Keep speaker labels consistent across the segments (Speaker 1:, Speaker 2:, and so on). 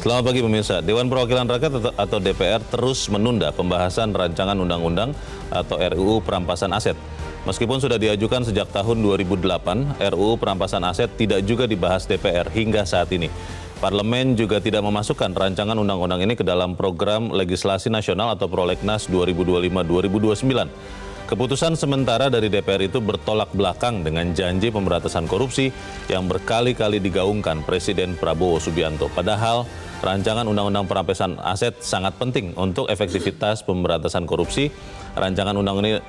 Speaker 1: Selamat pagi pemirsa. Dewan Perwakilan Rakyat atau DPR terus menunda pembahasan rancangan undang-undang atau RUU perampasan aset. Meskipun sudah diajukan sejak tahun 2008, RUU perampasan aset tidak juga dibahas DPR hingga saat ini. Parlemen juga tidak memasukkan rancangan undang-undang ini ke dalam program legislasi nasional atau Prolegnas 2025-2029. Keputusan sementara dari DPR itu bertolak belakang dengan janji pemberantasan korupsi yang berkali-kali digaungkan Presiden Prabowo Subianto. Padahal rancangan undang-undang perampasan aset sangat penting untuk efektivitas pemberantasan korupsi. Rancangan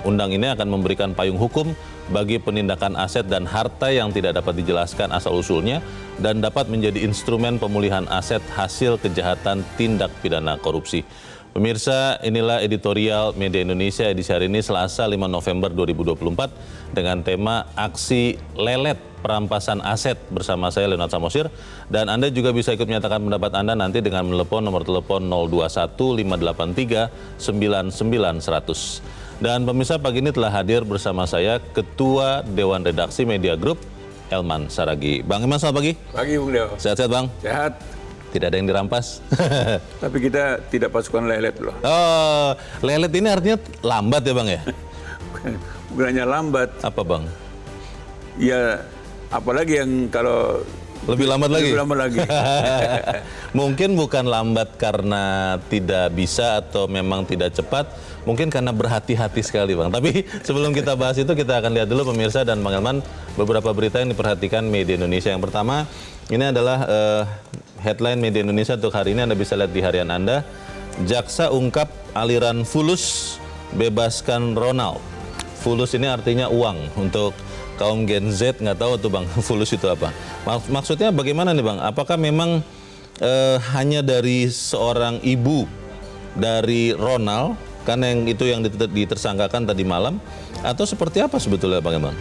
Speaker 1: undang ini akan memberikan payung hukum bagi penindakan aset dan harta yang tidak dapat dijelaskan asal-usulnya dan dapat menjadi instrumen pemulihan aset hasil kejahatan tindak pidana korupsi. Pemirsa, inilah editorial Media Indonesia edisi hari ini Selasa 5 November 2024 dengan tema Aksi Lelet Perampasan Aset bersama saya Leonard Samosir. Dan Anda juga bisa ikut menyatakan pendapat Anda nanti dengan menelepon nomor telepon 021 583 99100. Dan pemirsa, pagi ini telah hadir bersama saya Ketua Dewan Redaksi Media Group Elman Saragih. Bang Elman, selamat pagi.
Speaker 2: Pagi Bung Leo.
Speaker 1: Sehat-sehat Bang?
Speaker 2: Sehat.
Speaker 1: Tidak ada yang dirampas.
Speaker 2: Tapi kita tidak pasukan lelet loh.
Speaker 1: Oh, lelet ini artinya lambat ya Bang ya?
Speaker 2: Bukan hanya lambat.
Speaker 1: Apa Bang?
Speaker 2: Ya, apalagi yang kalau
Speaker 1: Lebih lambat lagi?
Speaker 2: Lebih lambat lagi.
Speaker 1: Mungkin bukan lambat karena tidak bisa atau memang tidak cepat. Mungkin karena berhati-hati sekali Bang. Tapi sebelum kita bahas itu, kita akan lihat dulu pemirsa dan Bang Elman beberapa berita yang diperhatikan Media Indonesia. Yang pertama, ini adalah headline Media Indonesia untuk hari ini. Anda bisa lihat di harian Anda. Jaksa ungkap aliran fulus bebaskan Ronald. Fulus ini artinya uang. Untuk kaum Gen Z nggak tahu tuh Bang, fulus itu apa. Maksudnya bagaimana nih Bang? Apakah memang hanya dari seorang ibu dari Ronald, karena yang itu yang ditersangkakan tadi malam, atau seperti apa sebetulnya Bang Elman?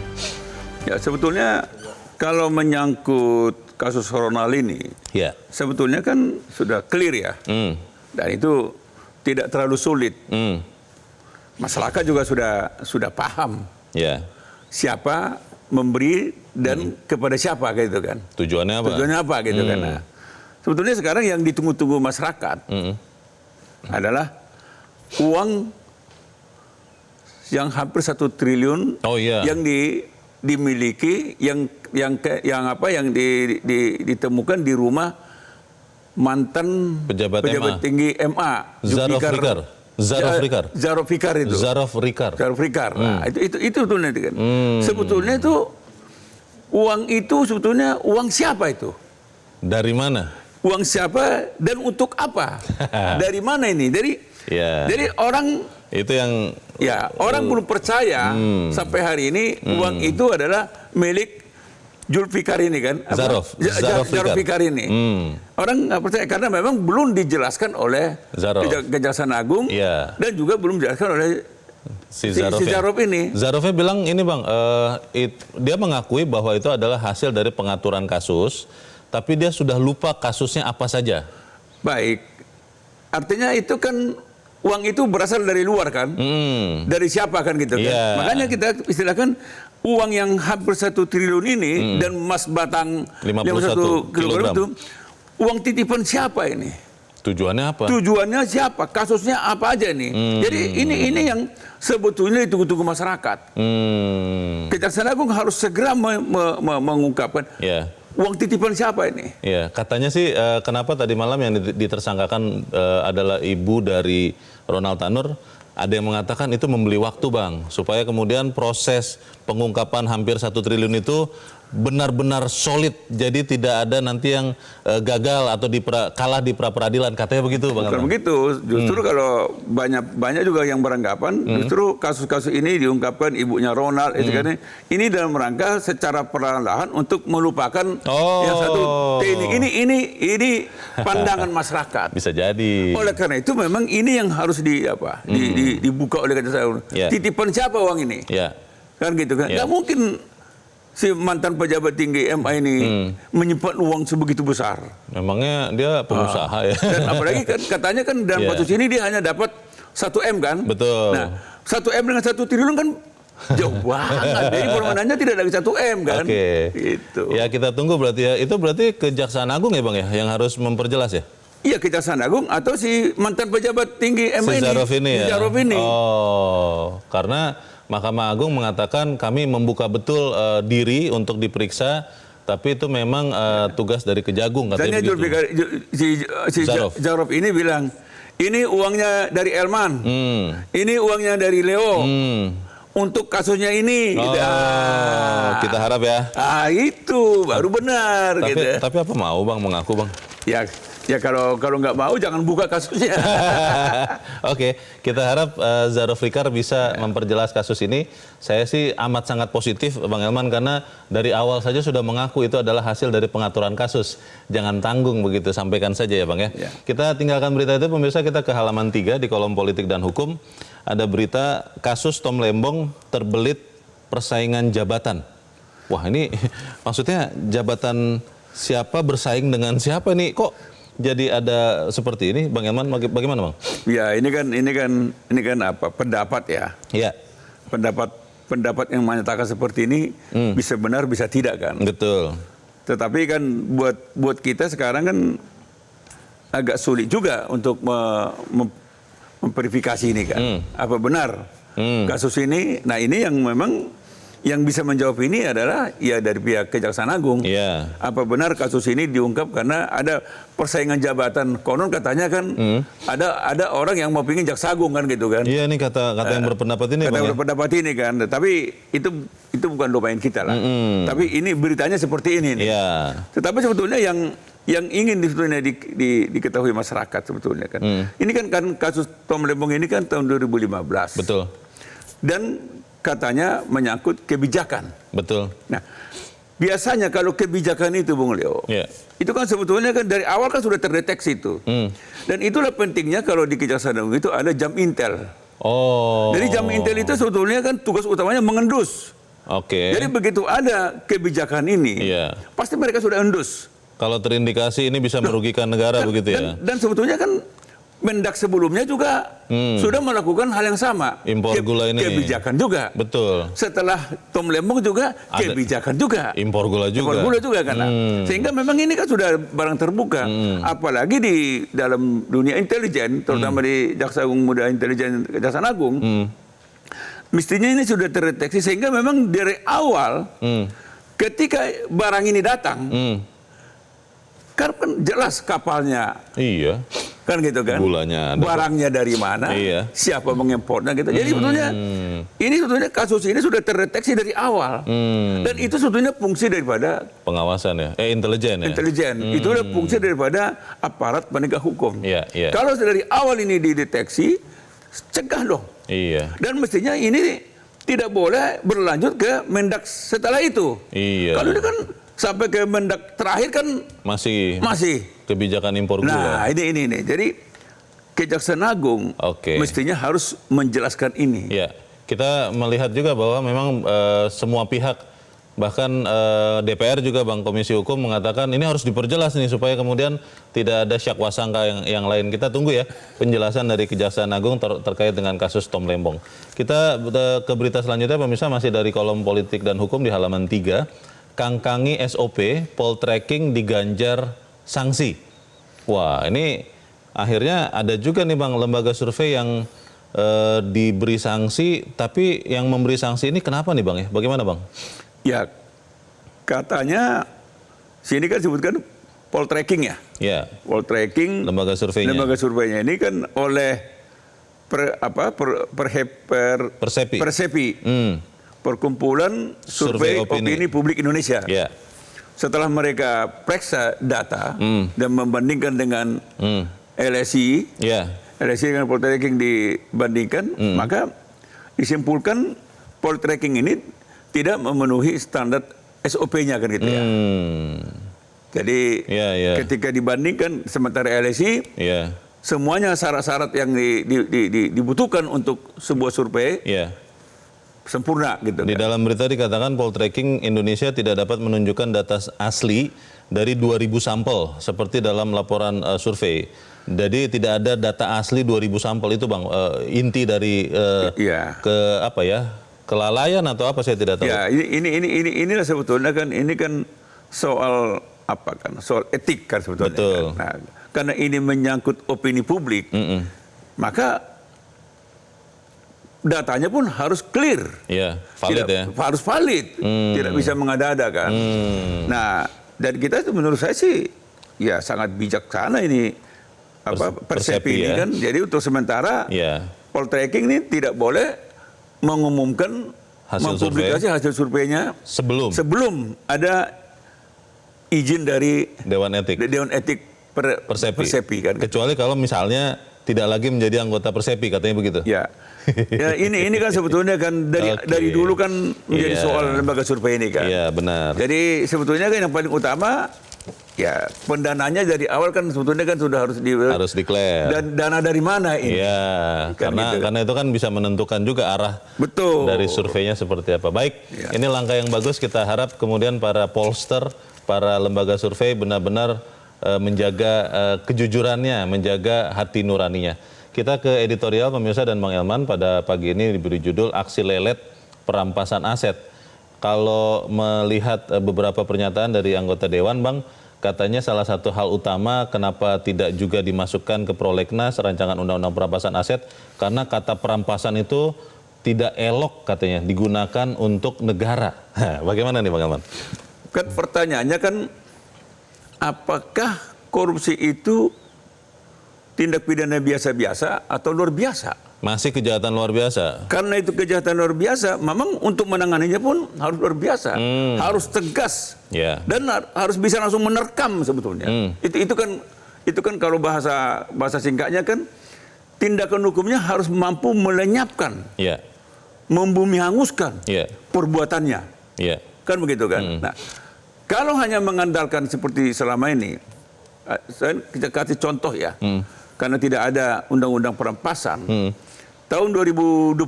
Speaker 2: Ya, sebetulnya kalau menyangkut kasus Ronald ini,
Speaker 1: ya,
Speaker 2: sebetulnya kan sudah clear ya. Dan itu tidak terlalu sulit. Masyarakat juga sudah paham.
Speaker 1: Ya.
Speaker 2: Siapa memberi dan kepada siapa gitu kan.
Speaker 1: Tujuannya apa?
Speaker 2: Tujuannya apa gitu kan. Nah, sebetulnya sekarang yang ditunggu-tunggu masyarakat adalah uang yang hampir 1 triliun yang dimiliki yang ditemukan di rumah mantan pejabat tinggi MA Zarov Fikar. Nah, itu sebetulnya kan. Sebetulnya itu uang itu sebetulnya uang siapa itu?
Speaker 1: Dari mana?
Speaker 2: Uang siapa dan untuk apa? Dari mana ini? Jadi orang
Speaker 1: itu yang
Speaker 2: orang belum percaya sampai hari ini uang itu adalah milik Zulfikar ini kan,
Speaker 1: Zarov
Speaker 2: Fikar ini. Orang nggak percaya karena memang belum dijelaskan oleh Kejaksaan Agung dan juga belum dijelaskan oleh si Zarov ini.
Speaker 1: Zarovnya bilang ini Bang, dia mengakui bahwa itu adalah hasil dari pengaturan kasus, tapi dia sudah lupa kasusnya apa saja.
Speaker 2: Baik, artinya itu kan uang itu berasal dari luar kan, dari siapa kan gitu kan. Makanya kita istilahkan uang yang hampir 1 triliun ini dan emas batang 51 kilogram itu uang titipan siapa ini?
Speaker 1: Tujuannya apa?
Speaker 2: Tujuannya siapa? Kasusnya apa aja ini? Jadi ini yang sebetulnya ditunggu-tunggu masyarakat. Kejaksaan Agung harus segera mengungkapkan uang titipan siapa ini?
Speaker 1: Ya, katanya sih kenapa tadi malam yang ditersangkakan adalah ibu dari Ronald Tanur. Ada yang mengatakan itu membeli waktu Bang, supaya kemudian proses pengungkapan hampir 1 triliun itu benar-benar solid, jadi tidak ada nanti yang gagal atau kalah di pra-peradilan, katanya begitu Bang.
Speaker 2: Bukan begitu, justru kalau banyak juga yang beranggapan justru kasus-kasus ini diungkapkan ibunya Ronald itu kan ini dalam rangka secara perlahan-lahan untuk melupakan yang satu ini pandangan masyarakat.
Speaker 1: Bisa jadi.
Speaker 2: Oleh karena itu memang ini yang harus dibuka oleh Kejaksaan. Titipan siapa uang ini? Kan gitu kan. Nggak mungkin si mantan pejabat tinggi MA ini menyimpan uang sebegitu besar.
Speaker 1: Memangnya dia pengusaha ya.
Speaker 2: Dan apalagi kan katanya kan dalam kasus ini dia hanya dapat 1 M kan.
Speaker 1: Betul.
Speaker 2: Nah, 1 M dengan 1 triliun kan jauh banget. Jadi permanennya tidak dari 1 M kan.
Speaker 1: Oke.
Speaker 2: Gitu.
Speaker 1: Ya kita tunggu berarti ya. Itu berarti Kejaksaan Agung ya Bang ya yang harus memperjelas ya?
Speaker 2: Iya, Kejaksaan Agung atau si mantan pejabat tinggi MA
Speaker 1: Si Zarov ini ya?
Speaker 2: Zarov ini.
Speaker 1: Oh, karena Mahkamah Agung mengatakan kami membuka betul diri untuk diperiksa, tapi itu memang tugas dari Kejagung katanya
Speaker 2: Tanya
Speaker 1: begitu.
Speaker 2: si Zarov ini bilang, ini uangnya dari Elman, ini uangnya dari Leo, untuk kasusnya ini.
Speaker 1: Oh, kita harap ya.
Speaker 2: Itu baru benar.
Speaker 1: Tapi apa mau Bang mengaku Bang?
Speaker 2: Ya kalau nggak mau jangan buka kasusnya.
Speaker 1: Oke, kita harap Zarov Rikar bisa memperjelas kasus ini. Saya sih amat sangat positif Bang Elman karena dari awal saja sudah mengaku itu adalah hasil dari pengaturan kasus. Jangan tanggung begitu, sampaikan saja ya Bang ya. Kita tinggalkan berita itu pemirsa, kita ke halaman 3 di kolom politik dan hukum. Ada berita kasus Tom Lembong terbelit persaingan jabatan. Wah ini maksudnya jabatan siapa bersaing dengan siapa nih? Kok jadi ada seperti ini, Bang Elman? Bagaimana, Bang?
Speaker 2: Ya, ini kan apa? Pendapat ya.
Speaker 1: Iya.
Speaker 2: Pendapat yang menyatakan seperti ini bisa benar, bisa tidak kan.
Speaker 1: Betul.
Speaker 2: Tetapi kan buat kita sekarang kan agak sulit juga untuk memverifikasi ini kan. Apa benar kasus ini? Nah, ini yang memang yang bisa menjawab ini adalah ya dari pihak Kejaksaan Agung.
Speaker 1: Yeah.
Speaker 2: Apa benar kasus ini diungkap karena ada persaingan jabatan? Konon katanya kan ada orang yang mau pingin Jaksa Agung kan gitu kan?
Speaker 1: Iya, ini kata yang berpendapat ini.
Speaker 2: Kata yang berpendapat ini kan. Tapi itu bukan domain kita lah. Tapi ini beritanya seperti ini.
Speaker 1: Yeah.
Speaker 2: Tetapi sebetulnya yang ingin sebetulnya diketahui masyarakat sebetulnya kan. Ini kan kasus Tom Lembong ini kan tahun 2015.
Speaker 1: Betul.
Speaker 2: Dan katanya menyangkut kebijakan.
Speaker 1: Betul.
Speaker 2: Nah, biasanya kalau kebijakan itu, Bung Leo, itu kan sebetulnya kan dari awal kan sudah terdeteksi itu. Dan itulah pentingnya kalau di Kejaksaan Agung itu ada jam intel.
Speaker 1: Oh.
Speaker 2: Jadi jam intel itu sebetulnya kan tugas utamanya mengendus.
Speaker 1: Oke.
Speaker 2: Jadi begitu ada kebijakan ini, pasti mereka sudah endus.
Speaker 1: Kalau terindikasi ini bisa merugikan negara begitu ya?
Speaker 2: Dan sebetulnya kan Mendak sebelumnya juga sudah melakukan hal yang sama.
Speaker 1: Impor gula ini.
Speaker 2: Kebijakan juga.
Speaker 1: Betul.
Speaker 2: Setelah Tom Lembong juga kebijakan juga.
Speaker 1: Impor gula juga.
Speaker 2: Impor gula juga kan. Sehingga memang ini kan sudah barang terbuka. Apalagi di dalam dunia intelijen, terutama di Jaksa Agung Muda Intelijen Kejaksaan Agung, mestinya ini sudah terdeteksi sehingga memang dari awal ketika barang ini datang, kan jelas kapalnya.
Speaker 1: Iya.
Speaker 2: Kan gitu kan,
Speaker 1: gulanya ada,
Speaker 2: barangnya dari mana, siapa mengimportnya gitu. Jadi sebetulnya ini sebetulnya kasus ini sudah terdeteksi dari awal, dan itu sebetulnya fungsi daripada
Speaker 1: pengawasan ya, intelijen ya.
Speaker 2: Intelijen itu adalah fungsi daripada aparat penegak hukum. Kalau dari awal ini dideteksi, cegah dong.
Speaker 1: Iya.
Speaker 2: Dan mestinya ini tidak boleh berlanjut ke Mendak setelah itu.
Speaker 1: Iya.
Speaker 2: Kalau ini kan sampai ke Mendak terakhir kan masih
Speaker 1: kebijakan impor gula.
Speaker 2: Nah, ini. Jadi Kejaksaan Agung mestinya harus menjelaskan ini.
Speaker 1: Ya, kita melihat juga bahwa memang semua pihak, bahkan DPR juga Bang, Komisi Hukum mengatakan ini harus diperjelas nih supaya kemudian tidak ada syak wasangka yang lain. Kita tunggu ya penjelasan dari Kejaksaan Agung terkait dengan kasus Tom Lembong. Kita ke berita selanjutnya pemirsa, masih dari kolom politik dan hukum di halaman 3. Kangkangi SOP, poltreking diganjar sanksi. Wah, ini akhirnya ada juga nih Bang, lembaga survei yang diberi sanksi, tapi yang memberi sanksi ini kenapa nih Bang ya? Bagaimana Bang?
Speaker 2: Ya, katanya sini kan disebutkan poltreking ya.
Speaker 1: Ya.
Speaker 2: Poltreking.
Speaker 1: Lembaga surveinya.
Speaker 2: Lembaga surveinya ini kan oleh Persepi. Perkumpulan Survei Opini Publik Indonesia. Setelah mereka periksa data dan membandingkan dengan LSI, LSI dengan poltreking dibandingkan, maka disimpulkan poltreking ini tidak memenuhi standar SOP-nya kan gitu ya. Jadi ketika dibandingkan sementara LSI, semuanya syarat-syarat yang dibutuhkan untuk sebuah survei sempurna gitu.
Speaker 1: Di dalam berita dikatakan poltreking Indonesia tidak dapat menunjukkan data asli dari 2.000 sampel seperti dalam laporan survei. Jadi tidak ada data asli 2.000 sampel itu Bang, inti dari kelalaian atau apa saya tidak tahu.
Speaker 2: Ya, inilah sebetulnya kan ini kan soal apa kan? Soal etik kan sebetulnya.
Speaker 1: Betul.
Speaker 2: Kan? Nah, karena ini menyangkut opini publik, maka datanya pun harus clear.
Speaker 1: Iya, valid ya.
Speaker 2: Harus valid, tidak bisa mengada-ada kan. Nah, dan kita itu menurut saya sih ya sangat bijaksana ini Persepi ini
Speaker 1: ya.
Speaker 2: kan. Jadi untuk sementara poltreking ini tidak boleh mengumumkan mempublikasi hasil surveinya sebelum ada izin dari
Speaker 1: Dewan Etik
Speaker 2: Persepi kan.
Speaker 1: Kecuali kalau misalnya tidak lagi menjadi anggota Persepi, katanya begitu.
Speaker 2: Ya. Ya ini kan sebetulnya kan dari dulu kan menjadi soal lembaga survei ini kan.
Speaker 1: Iya, benar.
Speaker 2: Jadi sebetulnya kan yang paling utama ya pendananya dari awal kan sebetulnya kan sudah harus declare. Dan dana dari mana ini?
Speaker 1: Iya,
Speaker 2: kan
Speaker 1: karena itu kan bisa menentukan juga arah dari surveinya seperti apa. Baik, ini langkah yang bagus, kita harap kemudian para pollster, para lembaga survei benar-benar menjaga kejujurannya, menjaga hati nuraninya. Kita ke editorial pemirsa dan Bang Elman pada pagi ini diberi judul Aksi Lelet Perampasan Aset. Kalau melihat beberapa pernyataan dari anggota Dewan, Bang, katanya salah satu hal utama kenapa tidak juga dimasukkan ke prolegnas rancangan undang-undang perampasan aset, karena kata perampasan itu tidak elok katanya digunakan untuk negara. Bagaimana nih Bang Elman?
Speaker 2: Kan pertanyaannya kan apakah korupsi itu tindak pidana biasa-biasa atau luar biasa?
Speaker 1: Masih kejahatan luar biasa.
Speaker 2: Karena itu kejahatan luar biasa, memang untuk menanganinya pun harus luar biasa, harus tegas, dan harus bisa langsung menerkam sebetulnya. Itu kan kalau bahasa singkatnya kan tindakan hukumnya harus mampu melenyapkan, membumi hanguskan perbuatannya, kan begitu kan. Nah, kalau hanya mengandalkan seperti selama ini, kita kasih contoh ya. Karena tidak ada undang-undang perampasan. Tahun 2021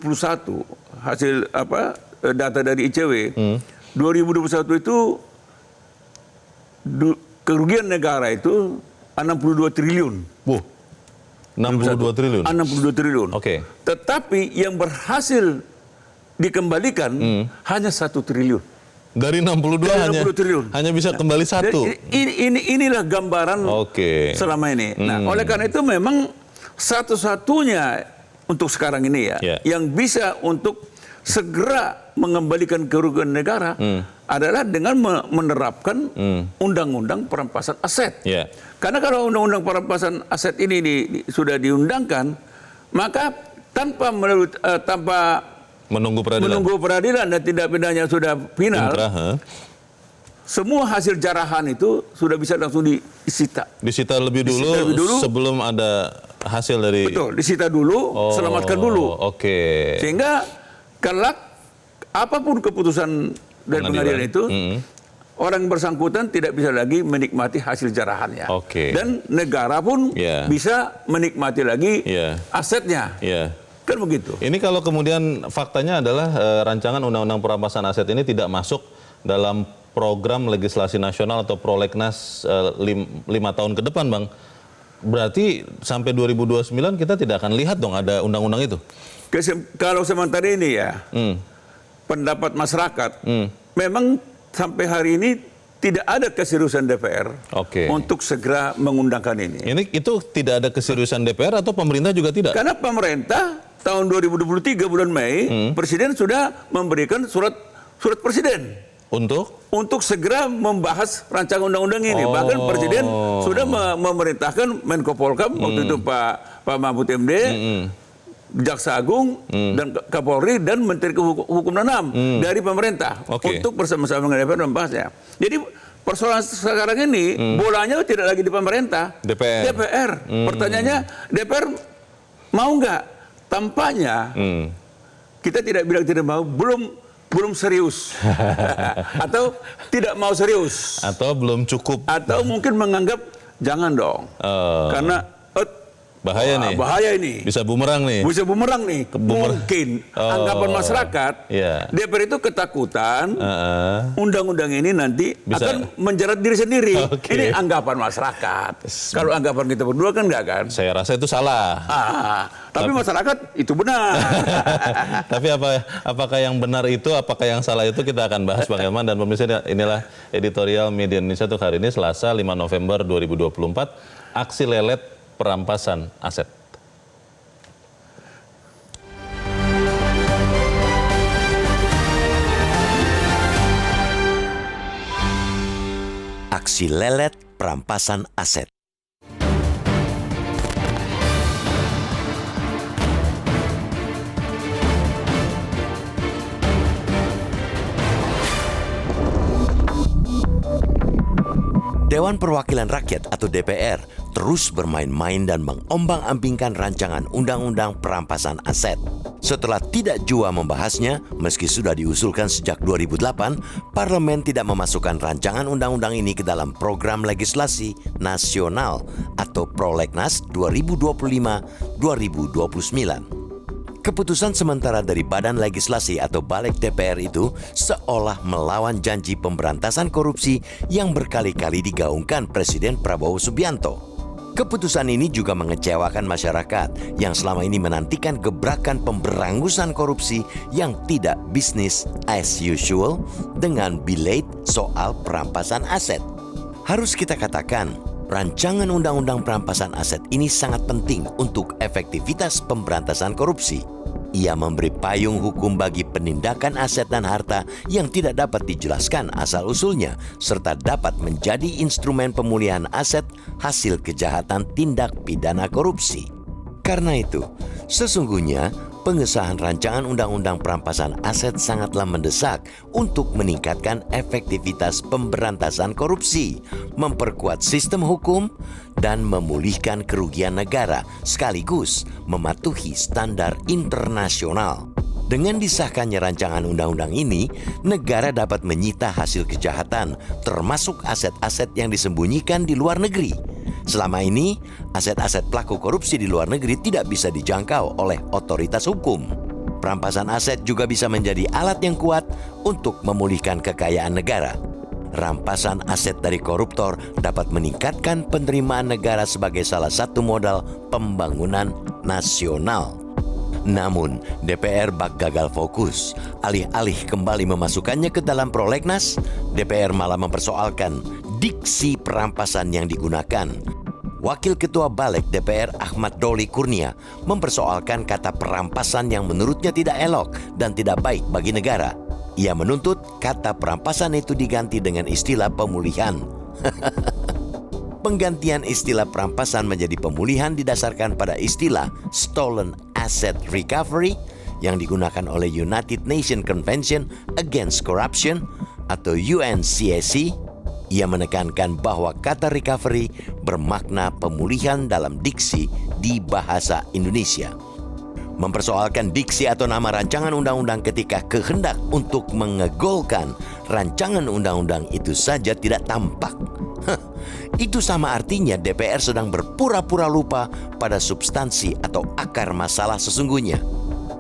Speaker 2: hasil data dari ICW, 2021 itu kerugian negara itu 62 triliun.
Speaker 1: 62 triliun.
Speaker 2: 62 triliun.
Speaker 1: Oke.
Speaker 2: Tetapi yang berhasil dikembalikan hanya 1 triliun.
Speaker 1: Dari 62 hanya bisa kembali 1.
Speaker 2: Inilah gambaran selama ini. Nah, oleh karena itu memang satu-satunya untuk sekarang ini yang bisa untuk segera mengembalikan kerugian negara adalah dengan menerapkan undang-undang perampasan aset. Karena kalau undang-undang perampasan aset ini sudah diundangkan, maka tanpa menunggu peradilan dan tindak pidananya sudah final, semua hasil jarahan itu sudah bisa langsung disita.
Speaker 1: Disita lebih dulu sebelum ada hasil dari...
Speaker 2: Betul, disita dulu, selamatkan dulu. Sehingga kelak apapun keputusan dari pengadilan itu, orang bersangkutan tidak bisa lagi menikmati hasil jarahannya. Dan negara pun bisa menikmati lagi asetnya. Kan begitu.
Speaker 1: Ini kalau kemudian faktanya adalah rancangan undang-undang perampasan aset ini tidak masuk dalam program legislasi nasional atau prolegnas 5 tahun ke depan, Bang. Berarti sampai 2029 kita tidak akan lihat dong ada undang-undang itu.
Speaker 2: Kalau sementara ini ya, pendapat masyarakat, memang sampai hari ini tidak ada keseriusan DPR untuk segera mengundangkan ini.
Speaker 1: Itu tidak ada keseriusan DPR atau pemerintah juga tidak?
Speaker 2: Karena pemerintah tahun 2023 bulan Mei, Presiden sudah memberikan surat presiden untuk segera membahas rancangan undang-undang ini. Bahkan Presiden sudah memerintahkan Menko Polhukam waktu itu Pak Mahfud MD, Jaksa Agung dan Kapolri dan Menteri Hukum dan HAM dari pemerintah untuk bersama-sama dengan DPR membahasnya. Jadi persoalan sekarang ini bolanya tidak lagi di pemerintah, DPR. Pertanyaannya, DPR mau nggak? Tampaknya kita tidak bilang tidak mau, belum serius atau tidak mau serius
Speaker 1: atau belum cukup
Speaker 2: atau mungkin menganggap jangan dong karena bahaya ini
Speaker 1: bisa bumerang nih
Speaker 2: mungkin anggapan masyarakat DPR itu ketakutan undang-undang ini nanti akan menjerat diri sendiri. Ini anggapan masyarakat. Kalau anggapan kita berdua kan enggak kan?
Speaker 1: Saya rasa itu salah.
Speaker 2: Tapi masyarakat itu benar.
Speaker 1: Tapi apakah yang benar itu, apakah yang salah itu kita akan bahas Bang Elman. Dan pemirsa, inilah editorial Media Indonesia untuk hari ini Selasa 5 November 2024. aksi lelet perampasan aset.
Speaker 3: Aksi lelet perampasan aset. Dewan Perwakilan Rakyat atau DPR terus bermain-main dan mengombang-ambingkan rancangan undang-undang perampasan aset. Setelah tidak jua membahasnya, meski sudah diusulkan sejak 2008, Parlemen tidak memasukkan rancangan undang-undang ini ke dalam program legislasi nasional atau Prolegnas 2025-2029. Keputusan sementara dari Badan Legislasi atau Balik DPR itu seolah melawan janji pemberantasan korupsi yang berkali-kali digaungkan Presiden Prabowo Subianto. Keputusan ini juga mengecewakan masyarakat yang selama ini menantikan gebrakan pemberangusan korupsi yang tidak business as usual dengan belate soal perampasan aset. Harus kita katakan, rancangan undang-undang perampasan aset ini sangat penting untuk efektivitas pemberantasan korupsi. Ia memberi payung hukum bagi penindakan aset dan harta yang tidak dapat dijelaskan asal-usulnya, serta dapat menjadi instrumen pemulihan aset hasil kejahatan tindak pidana korupsi. Karena itu, sesungguhnya pengesahan rancangan undang-undang perampasan aset sangatlah mendesak untuk meningkatkan efektivitas pemberantasan korupsi, memperkuat sistem hukum, dan memulihkan kerugian negara sekaligus mematuhi standar internasional. Dengan disahkannya rancangan undang-undang ini, negara dapat menyita hasil kejahatan, termasuk aset-aset yang disembunyikan di luar negeri. Selama ini, aset-aset pelaku korupsi di luar negeri tidak bisa dijangkau oleh otoritas hukum. Perampasan aset juga bisa menjadi alat yang kuat untuk memulihkan kekayaan negara. Rampasan aset dari koruptor dapat meningkatkan penerimaan negara sebagai salah satu modal pembangunan nasional. Namun, DPR bak gagal fokus. Alih-alih kembali memasukkannya ke dalam prolegnas, DPR malah mempersoalkan diksi perampasan yang digunakan. Wakil Ketua Balik DPR Ahmad Doli Kurnia mempersoalkan kata perampasan yang menurutnya tidak elok dan tidak baik bagi negara. Ia menuntut kata perampasan itu diganti dengan istilah pemulihan. Penggantian istilah perampasan menjadi pemulihan didasarkan pada istilah Stolen Asset Recovery yang digunakan oleh United Nations Convention Against Corruption atau UNCAC. Ia menekankan bahwa kata recovery bermakna pemulihan dalam diksi di bahasa Indonesia. Mempersoalkan diksi atau nama rancangan undang-undang ketika kehendak untuk mengegolkan rancangan undang-undang itu saja tidak tampak. Itu sama artinya DPR sedang berpura-pura lupa pada substansi atau akar masalah sesungguhnya.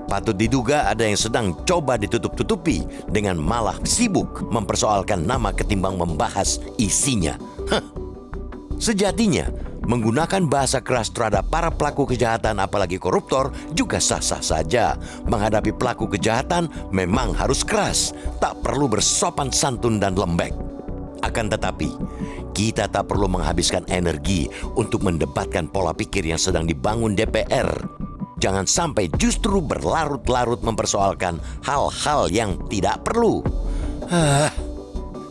Speaker 3: Patut diduga ada yang sedang coba ditutup-tutupi dengan malah sibuk mempersoalkan nama ketimbang membahas isinya. Sejatinya, menggunakan bahasa keras terhadap para pelaku kejahatan apalagi koruptor juga sah-sah saja. Menghadapi pelaku kejahatan memang harus keras, tak perlu bersopan santun dan lembek. Akan tetapi, kita tak perlu menghabiskan energi untuk mendebatkan pola pikir yang sedang dibangun DPR. Jangan sampai justru berlarut-larut mempersoalkan hal-hal yang tidak perlu.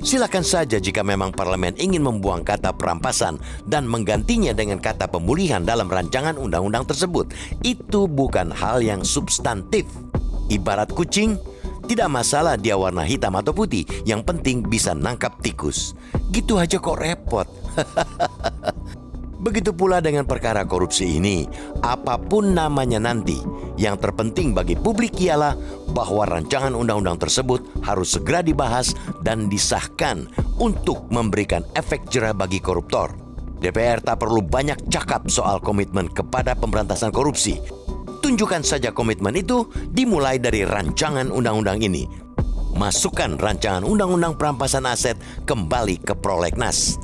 Speaker 3: Silakan saja jika memang parlemen ingin membuang kata perampasan dan menggantinya dengan kata pemulihan dalam rancangan undang-undang tersebut. Itu bukan hal yang substantif. Ibarat kucing, tidak masalah dia warna hitam atau putih, yang penting bisa nangkap tikus. Gitu aja kok repot. Begitu pula dengan perkara korupsi ini, apapun namanya nanti, yang terpenting bagi publik ialah bahwa rancangan undang-undang tersebut harus segera dibahas dan disahkan untuk memberikan efek jera bagi koruptor. DPR tak perlu banyak cakap soal komitmen kepada pemberantasan korupsi. Tunjukkan saja komitmen itu dimulai dari rancangan undang-undang ini. Masukkan rancangan undang-undang perampasan aset kembali ke prolegnas.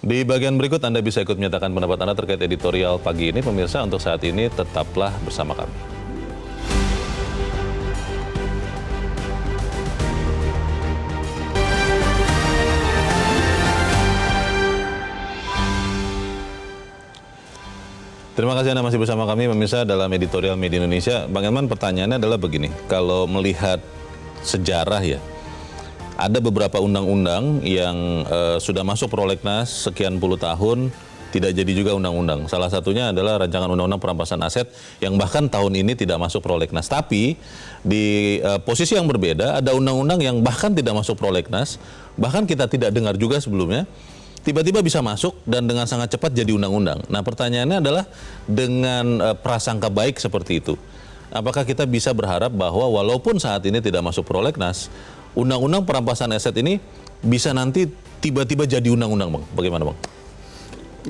Speaker 1: Di bagian berikut Anda bisa ikut menyatakan pendapat Anda terkait editorial pagi ini. Pemirsa, untuk saat ini tetaplah bersama kami. Terima kasih Anda masih bersama kami pemirsa dalam editorial Media Indonesia. Bang Elman, pertanyaannya adalah begini, kalau melihat sejarah ya, ada beberapa undang-undang yang sudah masuk prolegnas sekian puluh tahun, tidak jadi juga undang-undang. Salah satunya adalah rancangan undang-undang perampasan aset yang bahkan tahun ini tidak masuk prolegnas. Tapi di posisi yang berbeda, ada undang-undang yang bahkan tidak masuk prolegnas, bahkan kita tidak dengar juga sebelumnya, tiba-tiba bisa masuk dan dengan sangat cepat jadi undang-undang. Nah, pertanyaannya adalah dengan prasangka baik seperti itu, apakah kita bisa berharap bahwa walaupun saat ini tidak masuk prolegnas, undang-undang perampasan aset ini bisa nanti tiba-tiba jadi undang-undang, Bang? Bagaimana, Bang?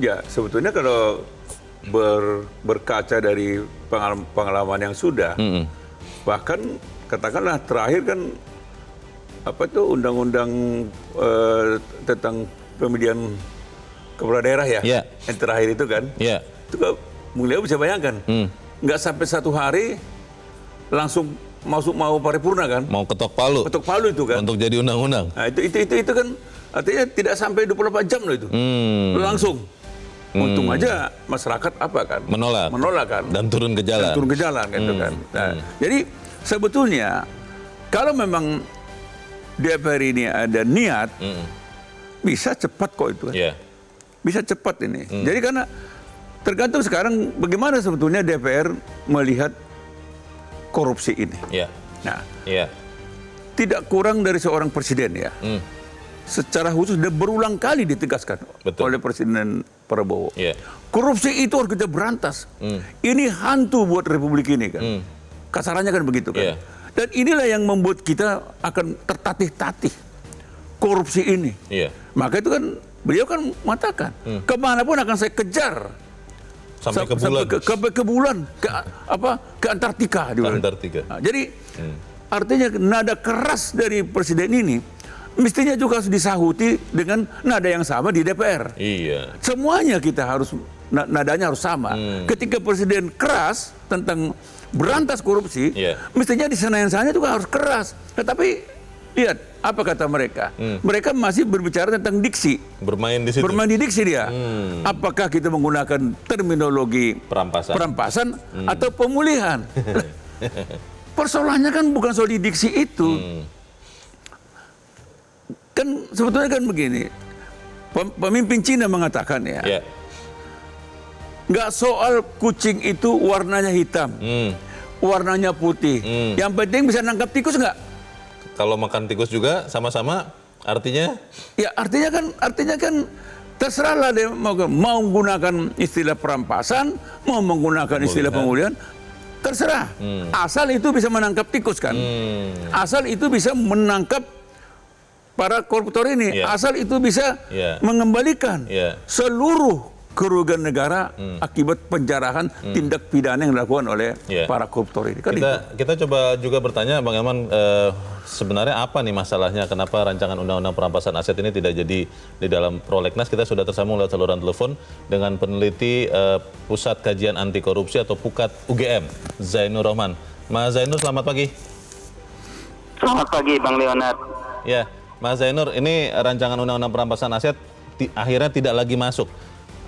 Speaker 2: Ya, sebetulnya kalau berkaca dari pengalaman yang sudah, bahkan katakanlah terakhir kan apa itu undang-undang tentang pemilihan kepala daerah ya, yang terakhir itu kan, itu kan beliau bisa bayangkan, nggak sampai 1 hari langsung mau paripurna kan,
Speaker 1: mau ketok palu
Speaker 2: itu kan,
Speaker 1: untuk jadi undang-undang.
Speaker 2: Nah, itu kan artinya tidak sampai 24 jam loh itu, langsung. Untung aja masyarakat apa kan, menolak kan,
Speaker 1: dan turun ke jalan,
Speaker 2: gitu kan. Nah, jadi sebetulnya kalau memang DPR ini ada niat, bisa cepat kok itu. Bisa cepat ini. Jadi karena tergantung sekarang bagaimana sebetulnya DPR melihat korupsi ini. Nah, tidak kurang dari seorang presiden ya. Secara khusus dan berulang kali ditegaskan oleh Presiden Prabowo. Korupsi itu harus kita berantas. Ini hantu buat Republik ini kan. Kasarannya kan begitu kan. Dan inilah yang membuat kita akan tertatih-tatih korupsi ini. Maka itu kan beliau kan mengatakan kemanapun akan saya kejar sampai ke bulan, ke Antartika. Nah, jadi artinya nada keras dari presiden ini mestinya juga harus disahuti dengan nada yang sama di DPR. Semuanya kita harus nadanya harus sama. Ketika presiden keras tentang berantas korupsi, mestinya di sana juga harus keras. Tetapi lihat apa kata mereka. Mereka masih berbicara tentang diksi.
Speaker 1: Bermain di situ.
Speaker 2: Bermain di diksi dia. Apakah kita menggunakan terminologi perampasan atau pemulihan? Persoalannya kan bukan soal di diksi itu. Kan sebetulnya kan begini, pemimpin Cina mengatakan ya, nggak soal kucing itu warnanya hitam, warnanya putih, yang penting bisa nangkap tikus nggak?
Speaker 1: Kalau makan tikus juga sama-sama, artinya? Ya
Speaker 2: artinya kan terserahlah dia mau menggunakan istilah perampasan, mau menggunakan istilah pemulihan, terserah. Asal itu bisa menangkap tikus kan, asal itu bisa menangkap para koruptor ini, asal itu bisa mengembalikan seluruh kerugian negara akibat penjarahan tindak pidana yang dilakukan oleh para koruptor ini. Kan
Speaker 1: kita coba juga bertanya, Bang Elman, sebenarnya apa nih masalahnya? Kenapa rancangan undang-undang perampasan aset ini tidak jadi di dalam prolegnas? Kita sudah tersambung lewat saluran telepon dengan peneliti Pusat Kajian Anti Korupsi atau PUKAT UGM, Zainur Rohman. Mas Zainur, selamat pagi.
Speaker 4: Selamat pagi, Bang Leonard.
Speaker 1: Ya, Mas Zainur, ini rancangan undang-undang perampasan aset akhirnya tidak lagi masuk.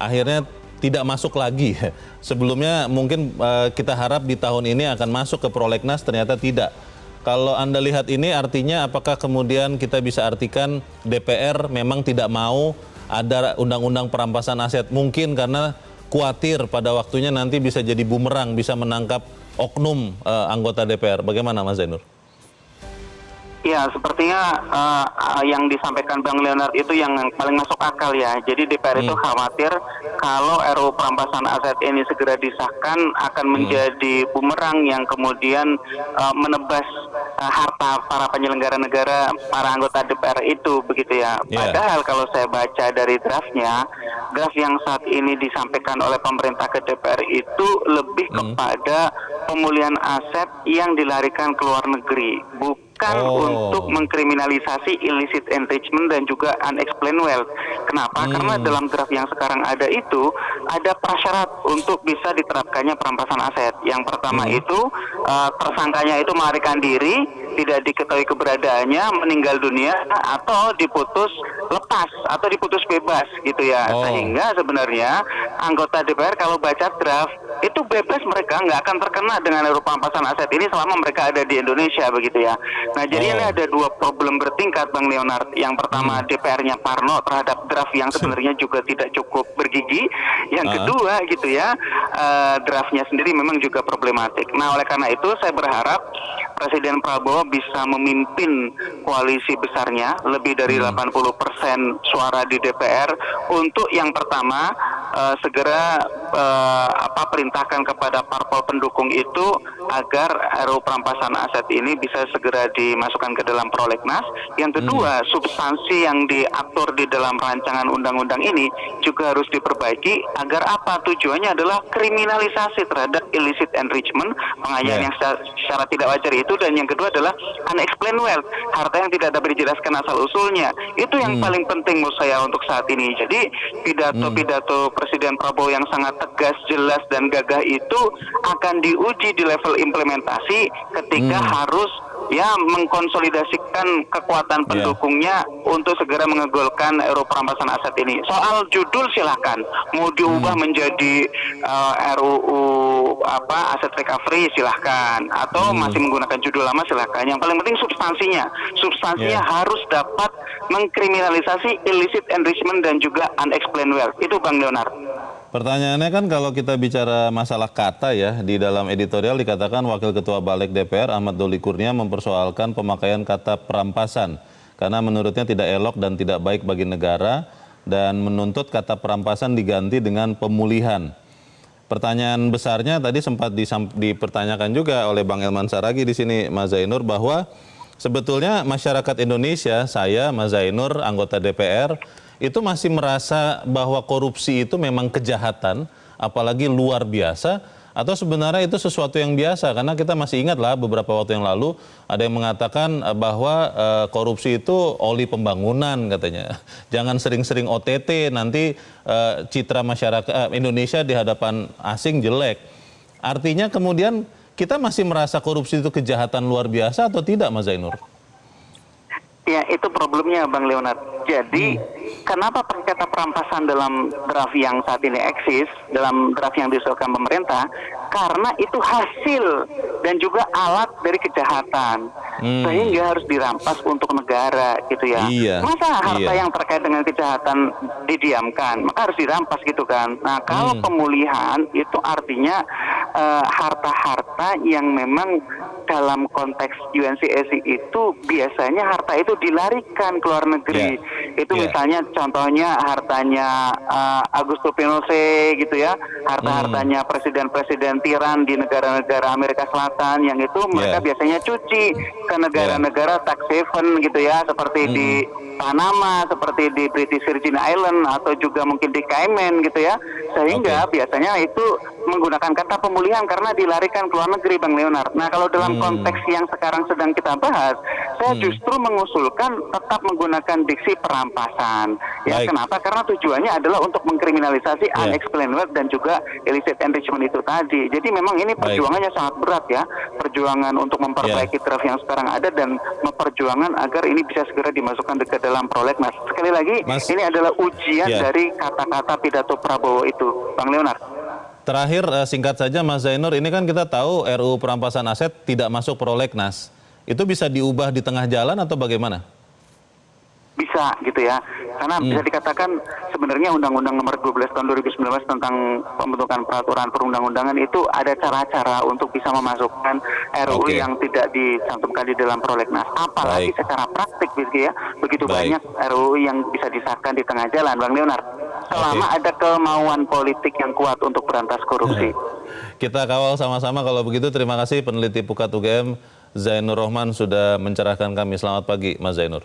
Speaker 1: Akhirnya tidak masuk lagi. Sebelumnya mungkin kita harap di tahun ini akan masuk ke prolegnas, ternyata tidak. Kalau Anda lihat ini artinya apakah kemudian kita bisa artikan DPR memang tidak mau ada undang-undang perampasan aset? Mungkin karena khawatir pada waktunya nanti bisa jadi bumerang, bisa menangkap oknum anggota DPR. Bagaimana Mas Zainur?
Speaker 4: Ya, sepertinya yang disampaikan Bang Leonard itu yang paling masuk akal ya. Jadi DPR itu khawatir kalau RUU perampasan aset ini segera disahkan akan menjadi bumerang yang kemudian menebas harta para penyelenggara negara, para anggota DPR itu, begitu ya. Padahal kalau saya baca dari draftnya, draft yang saat ini disampaikan oleh pemerintah ke DPR itu lebih kepada pemulihan aset yang dilarikan ke luar negeri, bukan untuk mengkriminalisasi illicit enrichment dan juga unexplained wealth. Kenapa? Karena dalam draft yang sekarang ada itu ada prasyarat untuk bisa diterapkannya perampasan aset. Yang pertama itu tersangkanya itu melarikan diri tidak diketahui keberadaannya, meninggal dunia atau diputus lepas atau diputus bebas gitu ya. Sehingga sebenarnya anggota DPR kalau baca draft itu bebas, mereka nggak akan terkena dengan RUU perampasan aset ini selama mereka ada di Indonesia begitu ya. Nah jadi ini ada dua problem bertingkat Bang Leonard. Yang pertama DPR-nya parno terhadap draft yang sebenarnya juga tidak cukup bergigi. Yang kedua gitu ya, draftnya sendiri memang juga problematik. Nah oleh karena itu saya berharap Presiden Prabowo bisa memimpin koalisi besarnya lebih dari 80% suara di DPR untuk yang pertama segera perintahkan kepada parpol pendukung itu agar RUU perampasan aset ini bisa segera dimasukkan ke dalam prolegnas. Yang kedua, substansi yang diatur di dalam rancangan undang-undang ini juga harus diperbaiki agar apa? Tujuannya adalah kriminalisasi terhadap illicit enrichment, pengayaan yang secara tidak wajar itu, dan yang kedua adalah unexplained wealth, harta yang tidak dapat dijelaskan asal-usulnya. Itu yang paling penting menurut saya untuk saat ini. Jadi pidato Presiden Prabowo yang sangat tegas, jelas, dan gagah itu akan diuji di level implementasi ketika harus mengkonsolidasikan kekuatan pendukungnya untuk segera mengegolkan RUU perampasan aset ini. Soal judul silahkan mau diubah menjadi RUU aset recovery silahkan, atau masih menggunakan judul lama silahkan. Yang paling penting substansinya harus dapat mengkriminalisasi illicit enrichment dan juga unexplained wealth. Itu Bang Leonard.
Speaker 1: Pertanyaannya kan kalau kita bicara masalah kata ya, di dalam editorial dikatakan Wakil Ketua Balik DPR Ahmad Doli Kurnia mempersoalkan pemakaian kata perampasan karena menurutnya tidak elok dan tidak baik bagi negara, dan menuntut kata perampasan diganti dengan pemulihan. Pertanyaan besarnya tadi sempat dipertanyakan juga oleh Bang Elman Saragih di sini, Mas Zainur, bahwa sebetulnya masyarakat Indonesia, saya, Mas Zainur, anggota DPR, itu masih merasa bahwa korupsi itu memang kejahatan, apalagi luar biasa, atau sebenarnya itu sesuatu yang biasa? Karena kita masih ingat lah beberapa waktu yang lalu ada yang mengatakan bahwa korupsi itu oli pembangunan katanya. Jangan sering-sering OTT, nanti citra masyarakat Indonesia di hadapan asing jelek. Artinya kemudian kita masih merasa korupsi itu kejahatan luar biasa atau tidak, Mas Zainur?
Speaker 4: Ya, itu problemnya Bang Leonard. Jadi, kenapa kata perampasan dalam draft yang saat ini eksis, dalam draft yang diusulkan pemerintah? Karena itu hasil dan juga alat dari kejahatan. Sehingga harus dirampas untuk negara gitu ya. Masa harta yang terkait dengan kejahatan didiamkan? Maka harus dirampas gitu kan. Nah, kalau pemulihan itu artinya harta-harta yang memang dalam konteks UNCSC itu biasanya harta itu dilarikan ke luar negeri. Itu misalnya contohnya hartanya Augusto Pinochet gitu ya, harta-hartanya presiden-presiden tiran di negara-negara Amerika Selatan yang itu mereka biasanya cuci ke negara-negara tax haven gitu ya, seperti di Panama, seperti di British Virgin Island, atau juga mungkin di Cayman gitu ya. Sehingga biasanya itu menggunakan kata pemulihan karena dilarikan ke luar negeri, Bang Leonard. Nah, kalau dalam konteks yang sekarang sedang kita bahas, saya justru mengusulkan tetap menggunakan diksi perampasan. Ya, kenapa? Karena tujuannya adalah untuk mengkriminalisasi unexplained wealth dan juga illicit enrichment itu tadi. Jadi memang ini perjuangannya sangat berat ya. Perjuangan untuk memperbaiki draft yang sekarang ada dan memperjuangan agar ini bisa segera dimasukkan ke dalam prolegnas. Sekali lagi, ini adalah ujian dari kata-kata pidato Prabowo itu, Bang Leonard.
Speaker 1: Terakhir, singkat saja Mas Zainur, ini kan kita tahu RUU perampasan aset tidak masuk prolegnas. Itu bisa diubah di tengah jalan atau bagaimana?
Speaker 4: Bisa gitu ya, karena bisa dikatakan sebenarnya Undang-Undang Nomor 12 Tahun 2019 tentang pembentukan peraturan perundang-undangan itu ada cara-cara untuk bisa memasukkan RUU yang tidak dicantumkan di dalam prolegnas. Apalagi secara praktik gitu ya, begitu banyak RUU yang bisa disahkan di tengah jalan, Bang Leonard. Selama ada kemauan politik yang kuat untuk berantas korupsi.
Speaker 1: Kita kawal sama-sama kalau begitu. Terima kasih peneliti Pukat UGM Zainur Rohman sudah mencerahkan kami. Selamat pagi, Mas Zainur.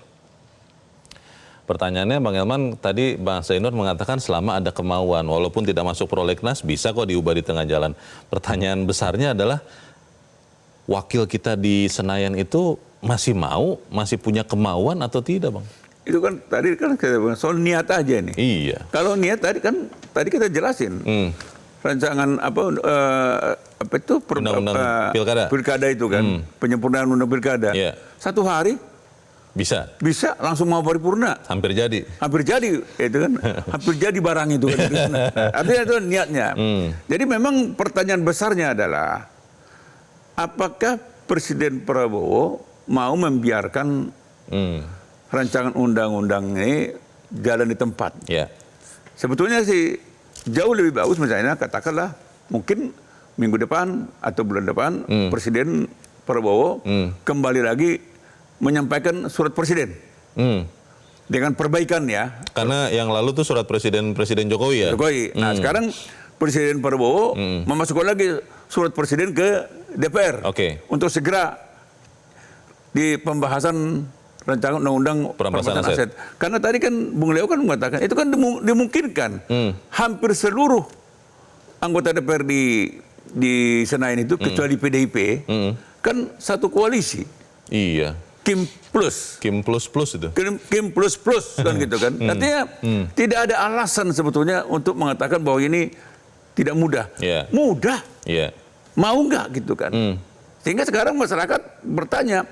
Speaker 1: Pertanyaannya Bang Elman, tadi Bang Zainur mengatakan selama ada kemauan, walaupun tidak masuk prolegnas bisa kok diubah di tengah jalan. Pertanyaan besarnya adalah wakil kita di Senayan itu masih mau, masih punya kemauan atau tidak, Bang?
Speaker 2: Itu kan tadi kan soal niat aja nih.
Speaker 1: Iya.
Speaker 2: Kalau niat tadi kita jelasin. Rancangan apa itu
Speaker 1: Undang-undang pilkada.
Speaker 2: pilkada itu kan, penyempurnaan undang pilkada.
Speaker 1: Iya.
Speaker 2: 1 hari
Speaker 1: Bisa.
Speaker 2: langsung mau paripurna.
Speaker 1: Hampir jadi.
Speaker 2: Hampir jadi itu kan, hampir jadi barang itu kan. Artinya itu niatnya. Jadi memang pertanyaan besarnya adalah apakah Presiden Prabowo mau membiarkan rancangan undang-undang ini jalan di tempat?
Speaker 1: Ya.
Speaker 2: Sebetulnya sih jauh lebih bagus misalnya katakanlah mungkin minggu depan atau bulan depan Presiden Prabowo kembali lagi menyampaikan surat presiden dengan perbaikan ya.
Speaker 1: Karena yang lalu tuh surat Presiden Jokowi ya.
Speaker 2: Jokowi. Nah sekarang Presiden Prabowo memasukkan lagi surat presiden ke DPR untuk segera di pembahasan rancangan undang-undang
Speaker 1: perampasan aset.
Speaker 2: Karena tadi kan Bung Leo kan mengatakan itu kan dimungkinkan hampir seluruh anggota DPR di Senayan itu kecuali PDIP kan satu koalisi.
Speaker 1: Iya.
Speaker 2: Kim plus
Speaker 1: itu.
Speaker 2: Kim plus kan gitu kan. Artinya tidak ada alasan sebetulnya untuk mengatakan bahwa ini tidak mudah.
Speaker 1: Yeah.
Speaker 2: Mudah.
Speaker 1: Iya.
Speaker 2: Mau nggak gitu kan. Sehingga sekarang masyarakat bertanya,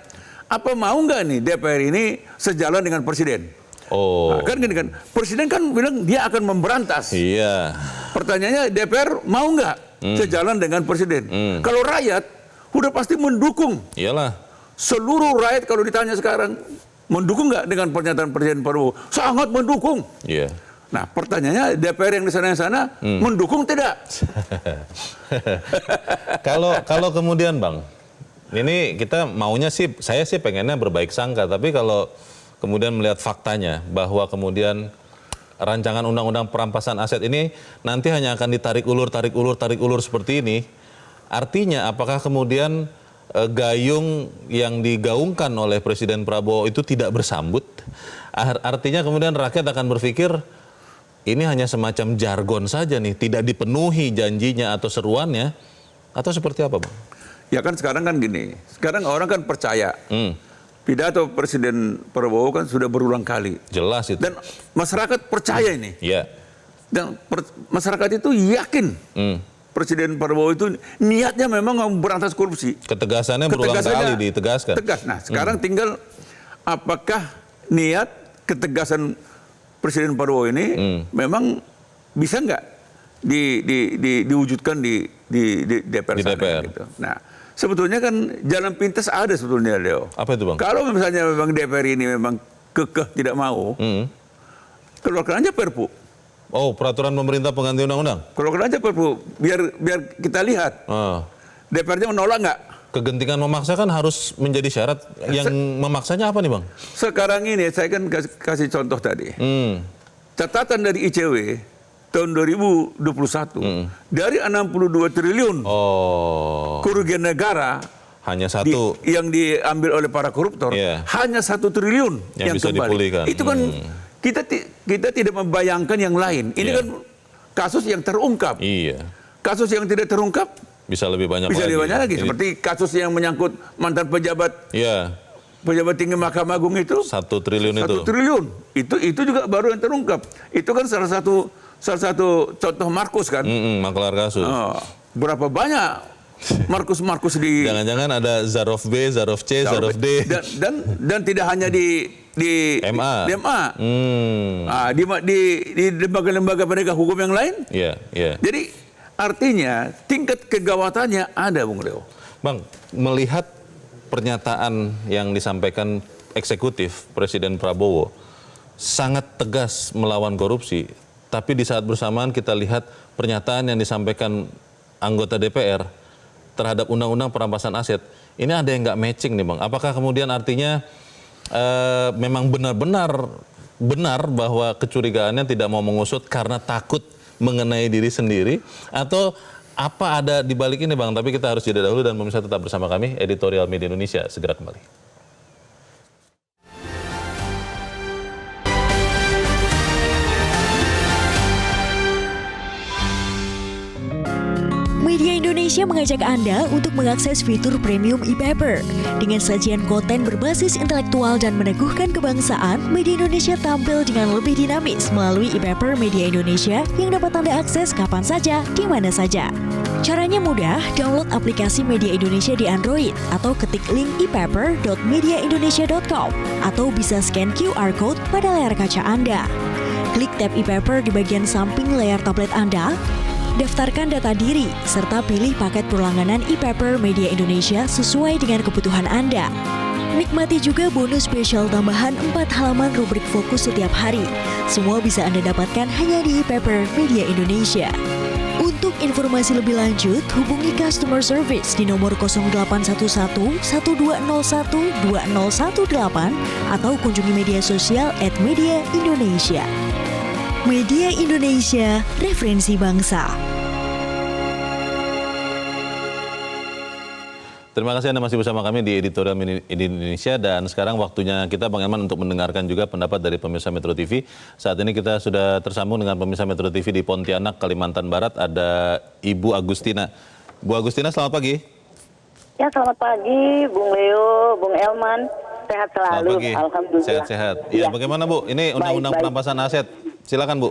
Speaker 2: apa mau nggak nih DPR ini sejalan dengan presiden?
Speaker 1: Oh.
Speaker 2: Nah, kan gini kan, presiden kan bilang dia akan memberantas.
Speaker 1: Iya.
Speaker 2: Pertanyaannya DPR mau nggak sejalan dengan presiden? Kalau rakyat udah pasti mendukung.
Speaker 1: Iyalah.
Speaker 2: Seluruh rakyat kalau ditanya sekarang mendukung nggak dengan pernyataan Presiden Prabowo? Sangat mendukung.
Speaker 1: Iya.
Speaker 2: Nah pertanyaannya DPR yang di sana mendukung tidak?
Speaker 1: Kalau kemudian Bang, ini kita maunya sih, saya sih pengennya berbaik sangka, tapi kalau kemudian melihat faktanya bahwa kemudian rancangan undang-undang perampasan aset ini nanti hanya akan ditarik ulur seperti ini, artinya apakah kemudian gayung yang digaungkan oleh Presiden Prabowo itu tidak bersambut? Artinya kemudian rakyat akan berpikir ini hanya semacam jargon saja nih, tidak dipenuhi janjinya atau seruannya, atau seperti apa Bang?
Speaker 2: Ya kan sekarang kan gini, sekarang orang kan percaya pidato Presiden Prabowo kan sudah berulang kali.
Speaker 1: Jelas itu.
Speaker 2: Dan masyarakat percaya ini.
Speaker 1: Iya.
Speaker 2: Dan masyarakat itu yakin Presiden Prabowo itu niatnya memang memberantas korupsi.
Speaker 1: Ketegasannya berulang kali ditegaskan.
Speaker 2: Tegas. Nah sekarang tinggal apakah niat ketegasan Presiden Prabowo ini memang bisa nggak diwujudkan di DPR sana, gitu. Nah sebetulnya kan jalan pintas ada sebetulnya Leo.
Speaker 1: Apa itu Bang?
Speaker 2: Kalau misalnya memang DPR ini memang kekeh tidak mau, keluarkan aja Perpu.
Speaker 1: Oh, peraturan pemerintah pengganti undang-undang?
Speaker 2: Keluarkan aja Perpu, biar kita lihat. DPR-nya menolak nggak?
Speaker 1: Kegentingan memaksa kan harus menjadi syarat. Yang memaksanya apa nih Bang?
Speaker 2: Sekarang ini saya kan kasih contoh tadi. Catatan dari ICW tahun 2021 dari 62 triliun kerugian negara
Speaker 1: hanya satu
Speaker 2: yang diambil oleh para koruptor, hanya 1 triliun yang
Speaker 1: bisa
Speaker 2: kembali.
Speaker 1: Dipulihkan.
Speaker 2: Itu kan kita tidak membayangkan yang lain. Ini kan kasus yang terungkap.
Speaker 1: Iya.
Speaker 2: Kasus yang tidak terungkap
Speaker 1: bisa lebih banyak
Speaker 2: lagi. Seperti kasus yang menyangkut mantan pejabat pejabat tinggi Mahkamah Agung itu
Speaker 1: 1 triliun
Speaker 2: 1 triliun. Itu juga baru yang terungkap. Itu kan salah satu contoh Markus kan.
Speaker 1: Maklar kasus.
Speaker 2: Berapa banyak Markus di...
Speaker 1: Jangan-jangan ada Zarof B, Zarof C, Zarof D.
Speaker 2: Dan tidak hanya di
Speaker 1: MA.
Speaker 2: Di lembaga-lembaga penegak hukum yang lain.
Speaker 1: Iya.
Speaker 2: Jadi artinya tingkat kegawatannya ada Bung Leo.
Speaker 1: Bang, melihat pernyataan yang disampaikan eksekutif Presiden Prabowo sangat tegas melawan korupsi, tapi di saat bersamaan kita lihat pernyataan yang disampaikan anggota DPR terhadap undang-undang perampasan aset, ini ada yang nggak matching nih Bang. Apakah kemudian artinya memang benar bahwa kecurigaannya tidak mau mengusut karena takut mengenai diri sendiri, atau apa ada di balik ini Bang? Tapi kita harus jeda dahulu dan pemirsa tetap bersama kami, Editorial Media Indonesia segera kembali.
Speaker 5: Media Indonesia mengajak Anda untuk mengakses fitur premium e-paper. Dengan sajian konten berbasis intelektual dan meneguhkan kebangsaan, Media Indonesia tampil dengan lebih dinamis melalui e-paper Media Indonesia yang dapat Anda akses kapan saja, di mana saja. Caranya mudah, download aplikasi Media Indonesia di Android atau ketik link ePaper.mediaindonesia.com atau bisa scan QR Code pada layar kaca Anda. Klik tab ePaper di bagian samping layar tablet Anda, daftarkan data diri, serta pilih paket berlangganan ePaper Media Indonesia sesuai dengan kebutuhan Anda. Nikmati juga bonus spesial tambahan 4 halaman rubrik fokus setiap hari. Semua bisa Anda dapatkan hanya di ePaper Media Indonesia. Untuk informasi lebih lanjut, hubungi customer service di nomor 0811 1201 2018 atau kunjungi media sosial @mediaindonesia. Media Indonesia, referensi bangsa.
Speaker 1: Terima kasih Anda masih bersama kami di Editorial Indonesia, dan sekarang waktunya kita Bang Elman untuk mendengarkan juga pendapat dari pemirsa Metro TV. Saat ini kita sudah tersambung dengan pemirsa Metro TV di Pontianak, Kalimantan Barat. Ada Ibu Agustina. Bu Agustina, selamat pagi.
Speaker 6: Ya, selamat pagi Bung Leo, Bung Elman. Sehat selalu,
Speaker 1: Selamat pagi.
Speaker 6: alhamdulillah.
Speaker 1: Sehat-sehat. Ya, bagaimana Bu? Ini Undang-Undang Perampasan Aset. Silakan Bu.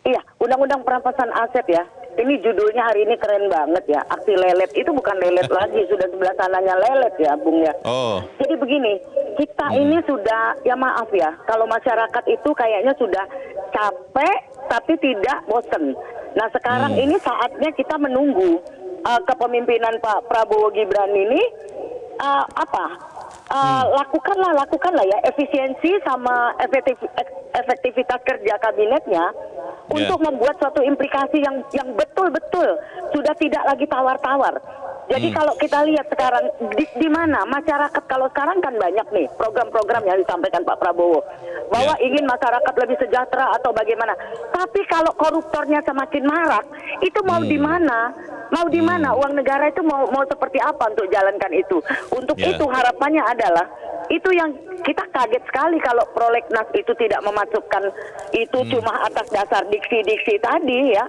Speaker 6: Iya, Undang-Undang Perampasan Aset ya. Ini judulnya hari ini keren banget ya. Aksi lelet itu bukan lelet lagi, sudah sebelah sananya lelet ya, Bung ya.
Speaker 1: Oh.
Speaker 6: Jadi begini, kita ini sudah, ya maaf ya, kalau masyarakat itu kayaknya sudah capek tapi tidak bosen. Nah sekarang ini saatnya kita menunggu kepemimpinan Pak Prabowo Gibran ini lakukanlah ya efisiensi sama efektivitas kerja kabinetnya untuk membuat suatu implikasi yang betul-betul sudah tidak lagi tawar-tawar. Jadi kalau kita lihat sekarang di mana masyarakat, kalau sekarang kan banyak nih program-program yang disampaikan Pak Prabowo bahwa ingin masyarakat lebih sejahtera atau bagaimana. Tapi kalau koruptornya semakin marak, itu mau di mana? Mau di mana uang negara itu mau seperti apa untuk jalankan itu? Untuk itu harapannya adalah itu yang kita kaget sekali kalau prolegnas itu tidak memasukkan itu cuma atas dasar diksi-diksi tadi ya.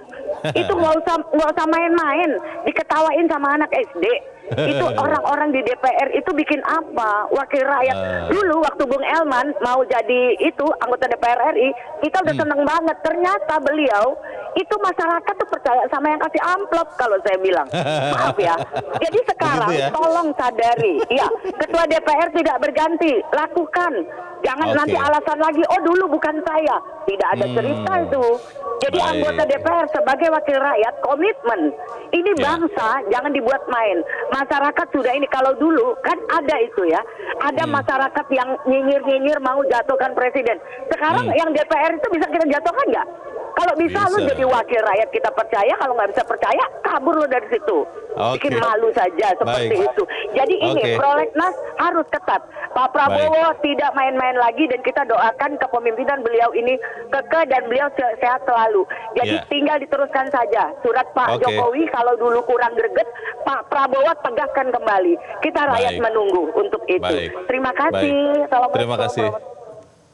Speaker 6: Itu nggak usah main-main, diketawain sama anak SD. Itu orang-orang di DPR itu bikin apa? Wakil rakyat. Dulu waktu Bung Elman mau jadi itu anggota DPR RI, kita udah seneng banget. Ternyata beliau itu masyarakat tuh percaya sama yang kasih amplop kalau saya bilang. Maaf ya. Jadi sekarang tolong sadari. Ya, ketua DPR tidak berganti. Lakukan. Jangan nanti alasan lagi, oh dulu bukan saya. Tidak ada cerita itu. Jadi anggota DPR sebagai wakil rakyat komitmen. Ini bangsa jangan dibuat main. Masyarakat sudah ini, kalau dulu kan ada itu ya. Ada masyarakat yang nyinyir-nyinyir mau jatuhkan presiden. Sekarang yang DPR itu bisa kita jatuhkan nggak? Kalau bisa lu jadi wakil rakyat kita percaya, kalau nggak bisa percaya kabur lu dari situ. Bikin malu saja seperti itu. Jadi ini prolegnas harus ketat. Pak Prabowo tidak main-main lagi, dan kita doakan kepemimpinan beliau ini kekeh dan beliau sehat selalu. Jadi tinggal diteruskan saja. Surat Pak Jokowi kalau dulu kurang greget, Pak Prabowo tegaskan kembali. Kita rakyat menunggu untuk itu. Terima kasih. Assalamualaikum.
Speaker 1: Terima kasih.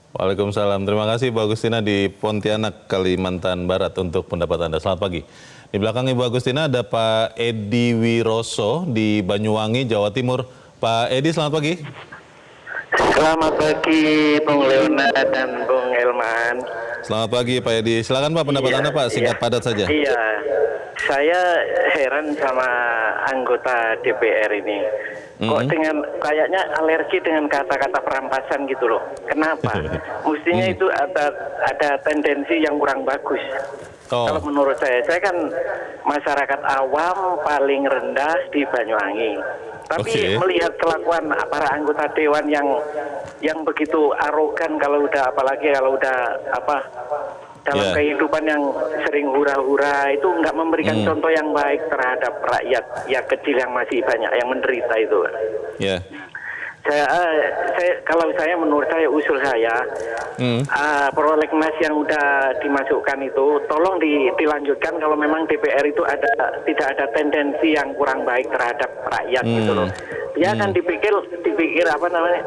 Speaker 1: Waalaikumsalam. Terima kasih Bu Agustina di Pontianak, Kalimantan Barat untuk pendapat Anda. Selamat pagi. Di belakang Ibu Agustina ada Pak Edi Wiroso di Banyuwangi, Jawa Timur. Pak Edi, selamat pagi.
Speaker 7: Selamat pagi Bung Leonard dan Bung Elman.
Speaker 1: Selamat pagi Pak Edi. Silakan Pak pendapat Anda Pak, singkat padat saja.
Speaker 7: Iya, saya heran sama anggota DPR ini. Kok dengan kayaknya alergi dengan kata-kata perampasan gitu loh. Kenapa? Mestinya itu ada tendensi yang kurang bagus. Kalau menurut saya kan masyarakat awam paling rendah di Banyuwangi. Tapi melihat kelakuan para anggota dewan yang begitu arogan, kalau udah apalagi kalau udah dalam kehidupan yang sering hura-hura, itu nggak memberikan contoh yang baik terhadap rakyat yang kecil yang masih banyak yang menderita itu. Kalau saya menurut saya usul saya prolegnas yang udah dimasukkan itu tolong dilanjutkan kalau memang DPR itu tidak ada tendensi yang kurang baik terhadap rakyat gitu loh. Dia kan dipikir apa namanya,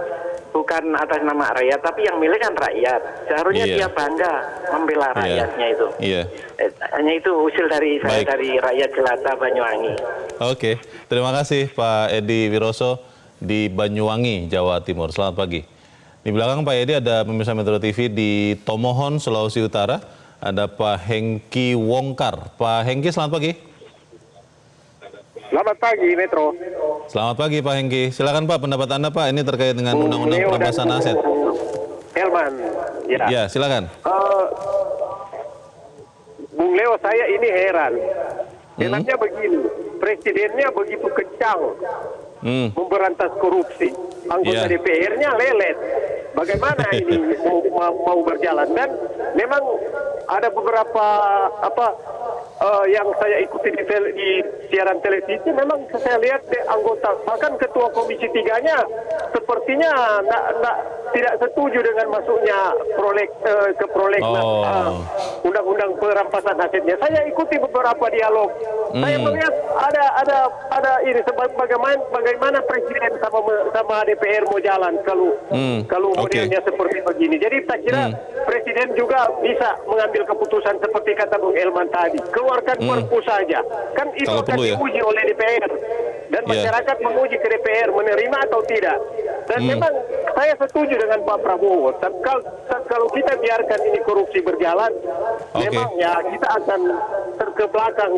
Speaker 7: bukan atas nama rakyat, tapi yang milih kan rakyat. Seharusnya dia bangga membela rakyatnya itu. Hanya itu usul dari saya dari rakyat jelata Banyuwangi.
Speaker 1: Oke, terima kasih Pak Edi Wiroso di Banyuwangi, Jawa Timur. Selamat pagi. Di belakang Pak Edi ada pemirsa Metro TV di Tomohon, Sulawesi Utara. Ada Pak Hengki Wongkar. Pak Hengki, selamat pagi.
Speaker 8: Selamat pagi, Metro.
Speaker 1: Selamat pagi Pak Hengki. Silakan Pak, pendapat Anda Pak, ini terkait dengan undang-undang perampasan aset.
Speaker 8: Helman, ya.
Speaker 1: Ya, silakan.
Speaker 8: Bung Leo, saya ini heran. Herannya begini, presidennya begitu kencang memberantas korupsi, anggota DPR-nya lelet. Bagaimana ini mau berjalan? Dan memang ada beberapa yang saya ikuti di siaran televisi, memang saya lihat anggota, bahkan ketua komisi 3-nya sepertinya tidak setuju dengan masuknya prolegnas undang-undang perampasan asetnya. Saya ikuti beberapa dialog. Saya melihat ada ini bagaimana presiden sama DPR mau jalan kalau modelnya seperti begini. Jadi saya kira presiden juga bisa mengambil keputusan seperti kata Bung Elman tadi. Keluarkan perpu saja. Kan itu akan diuji oleh DPR. Dan masyarakat menguji ke DPR menerima atau tidak. Dan memang saya setuju dengan Pak Prabowo. Kalau kita biarkan ini korupsi berjalan, memang ya kita akan ke belakang.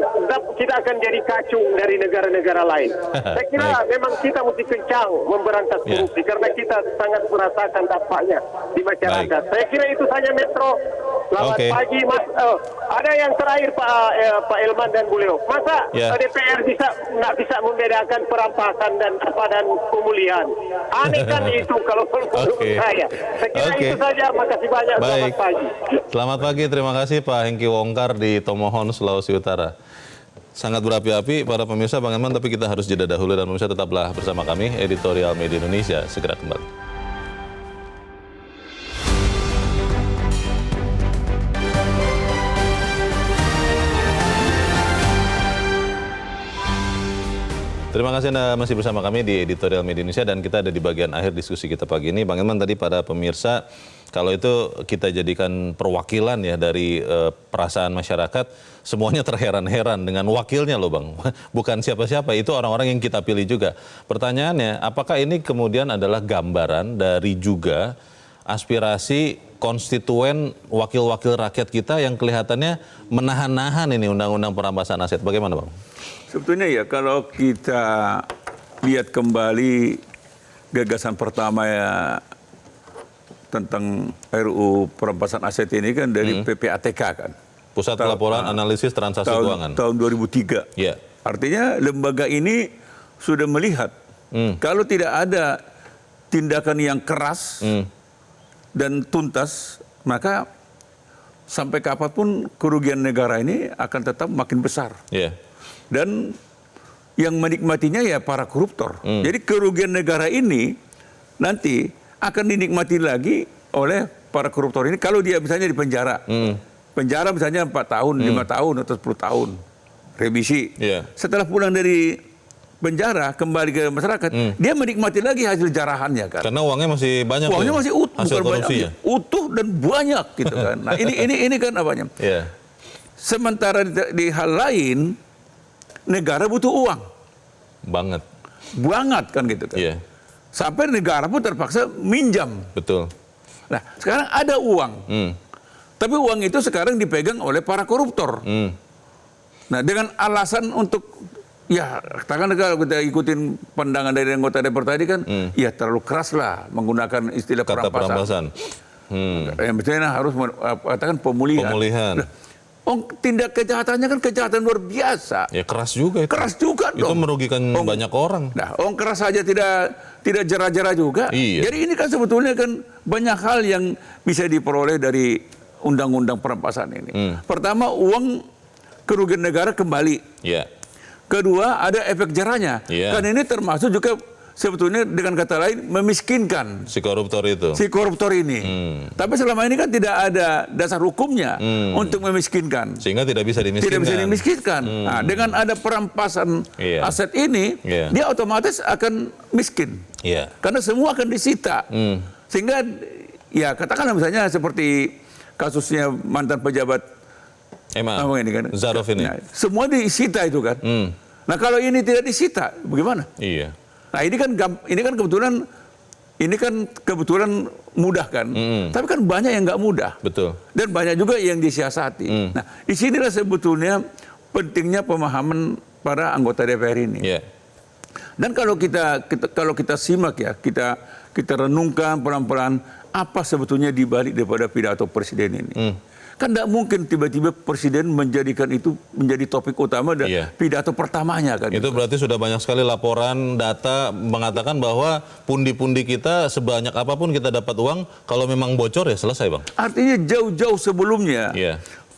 Speaker 8: Kita akan jadi kacung dari negara-negara lain. Saya kira memang kita mesti kencang memberantas korupsi karena kita sangat merasakan dampaknya di masyarakat. Saya kira itu saja, Metro. Selamat pagi, Mas. Ada yang terakhir Pak Elman dan Bu Leo. Masa DPR nggak bisa membedakan perampasan dan pemulihan? Aneh kan itu kalau menurut saya. Saya kira itu saja. Makasih banyak. Selamat pagi.
Speaker 1: Selamat pagi. Terima kasih Pak Hengki Wongkar di Tomohon, Sulawesi Utara. Sangat berapi-api para pemirsa Bang Elman, tapi kita harus jeda dahulu dan pemirsa tetaplah bersama kami, Editorial Media Indonesia. Segera kembali. Terima kasih Anda masih bersama kami di Editorial Media Indonesia dan kita ada di bagian akhir diskusi kita pagi ini. Bang Elman, tadi para pemirsa, kalau itu kita jadikan perwakilan ya dari perasaan masyarakat, semuanya terheran-heran dengan wakilnya loh Bang. Bukan siapa-siapa, itu orang-orang yang kita pilih juga. Pertanyaannya, apakah ini kemudian adalah gambaran dari juga aspirasi konstituen wakil-wakil rakyat kita yang kelihatannya menahan-nahan ini undang-undang perampasan aset? Bagaimana Bang?
Speaker 2: Sebetulnya ya kalau kita lihat kembali gagasan pertama ya tentang RUU perampasan aset ini kan dari PPATK kan.
Speaker 1: Pusat Pelaporan Analisis Transaksi Keuangan.
Speaker 2: Tahun 2003.
Speaker 1: Ya.
Speaker 2: Artinya lembaga ini sudah melihat kalau tidak ada tindakan yang keras dan tuntas, maka sampai kapanpun kerugian negara ini akan tetap makin besar.
Speaker 1: Yeah.
Speaker 2: Dan yang menikmatinya ya para koruptor. Jadi kerugian negara ini nanti akan dinikmati lagi oleh para koruptor ini kalau dia misalnya di penjara. Penjara misalnya 4 tahun, 5 tahun atau 10 tahun. Remisi. Yeah. Setelah pulang dari penjara kembali ke masyarakat, dia menikmati lagi hasil jarahannya kan.
Speaker 1: Karena uangnya masih banyak.
Speaker 2: Uangnya masih utuh,
Speaker 1: hasil korupsinya.
Speaker 2: Utuh dan banyak gitu kan. Nah, ini kan apanya? Yeah. Sementara di hal lain negara butuh uang. Banget kan gitu kan. Yeah. Sampai negara pun terpaksa minjam. Betul. Nah, sekarang ada uang. Tapi uang itu sekarang dipegang oleh para koruptor. Nah, dengan alasan untuk ya, katakan kalau kita ikutin pandangan dari anggota DPR tadi kan, ya terlalu keras lah menggunakan istilah perampasan. Yang betulnya harus katakan pemulihan. Nah, tindak kejahatannya kan kejahatan luar biasa. Ya keras juga itu. Keras juga dong. Itu merugikan banyak orang. Nah, keras saja tidak jera-jera juga. Iya. Jadi ini kan sebetulnya kan banyak hal yang bisa diperoleh dari undang-undang perampasan ini. Pertama, uang kerugian negara kembali. Iya. Kedua, ada efek jerahnya. Yeah. Karena ini termasuk juga sebetulnya dengan kata lain memiskinkan si koruptor itu. Si koruptor ini. Tapi selama ini kan tidak ada dasar hukumnya untuk memiskinkan. Sehingga tidak bisa dimiskinkan. Tidak bisa dimiskinkan. Nah, dengan ada perampasan aset ini, dia otomatis akan miskin. Yeah. Karena semua akan disita. Sehingga ya katakanlah misalnya seperti kasusnya mantan pejabat ini kan. Zaruf ini. Nah, semua disita itu kan. Nah, kalau ini tidak disita, bagaimana? Iya. Nah, ini kan kebetulan mudah kan. Tapi kan banyak yang nggak mudah. Betul. Dan banyak juga yang disiasati. Nah, disinilah sebetulnya pentingnya pemahaman para anggota DPR ini.
Speaker 1: Iya.
Speaker 2: Dan kalau kita simak ya, kita renungkan pelan-pelan apa sebetulnya dibalik daripada pidato presiden ini. Kan tidak mungkin tiba-tiba presiden menjadikan itu menjadi topik utama dan pidato pertamanya kan.
Speaker 1: Itu berarti sudah banyak sekali laporan, data mengatakan bahwa pundi-pundi kita sebanyak apapun kita dapat uang, kalau memang bocor ya selesai, Bang.
Speaker 2: Artinya jauh-jauh sebelumnya